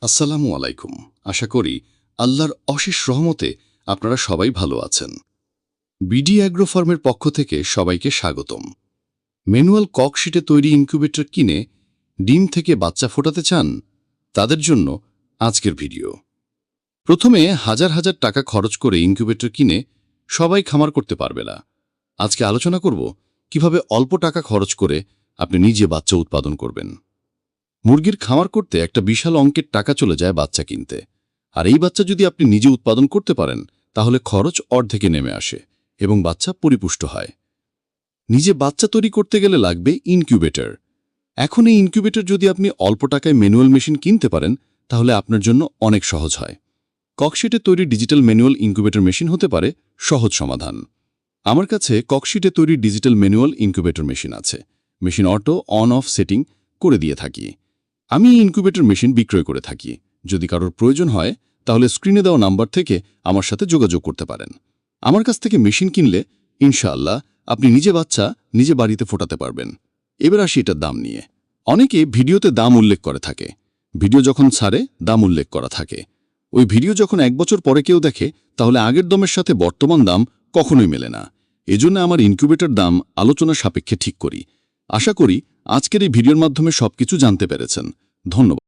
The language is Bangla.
আসসালামু আলাইকুম। আশা করি আল্লাহর অশেষ রহমতে আপনারা সবাই ভালো আছেন। বিডি অ্যাগ্রো ফার্মের পক্ষ থেকে সবাইকে স্বাগতম। ম্যানুয়াল ককশিটে তৈরি ইনকিউবেটর কিনে ডিম থেকে বাচ্চা ফোটাতে চান? তাদের জন্য আজকের ভিডিও। প্রথমে হাজার হাজার টাকা খরচ করে ইনকিউবেটর কিনে সবাই খামার করতে পারবে না। আজকে আলোচনা করব কিভাবে অল্প টাকা খরচ করে আপনি নিজে বাচ্চা উৎপাদন করবেন। মুরগির খামার করতে একটা বিশাল অঙ্কের টাকা চলে যায় বাচ্চা কিনতে, আর এই বাচ্চা যদি আপনি নিজে উৎপাদন করতে পারেন তাহলে খরচ অর্ধেকে নেমে আসে এবং বাচ্চা পরিপুষ্ট হয়। নিজে বাচ্চা তৈরি করতে গেলে লাগবে ইনকিউবেটর। এখন এই ইনকিউবেটর যদি আপনি অল্প টাকায় ম্যানুয়াল মেশিন কিনতে পারেন তাহলে আপনার জন্য অনেক সহজ হয়। ককশিটে তৈরি ডিজিটাল ম্যানুয়াল ইনকিউবেটর মেশিন হতে পারে সহজ সমাধান। আমার কাছে ককশিটে তৈরি ডিজিটাল ম্যানুয়াল ইনকিউবেটর মেশিন আছে। Machine auto on of setting করে দিয়ে থাকি। আমি এই ইনকিউবেটর মেশিন বিক্রয় করে থাকি। যদি কারোর প্রয়োজন হয় তাহলে স্ক্রিনে দেওয়া নাম্বার থেকে আমার সাথে যোগাযোগ করতে পারেন। আমার কাছ থেকে মেশিন কিনলে ইনশাআল্লাহ আপনি নিজে বাচ্চা নিজে বাড়িতে ফোটাতে পারবেন। এবার আসি এটার দাম নিয়ে। অনেকে ভিডিওতে দাম উল্লেখ করে থাকে। ভিডিও যখন ছাড়ে দাম উল্লেখ করা থাকে। ওই ভিডিও যখন 1 বছর পরে কেউ দেখে তাহলে আগের দামের সাথে বর্তমান দাম কখনোই মেলে না। এজন্য আমার ইনকিউবেটর দাম আলোচনা সাপেক্ষে ঠিক করি। আশা করি আজকের এই ভিডিওর মাধ্যমে সবকিছু জানতে পেরেছেন। ধন্যবাদ।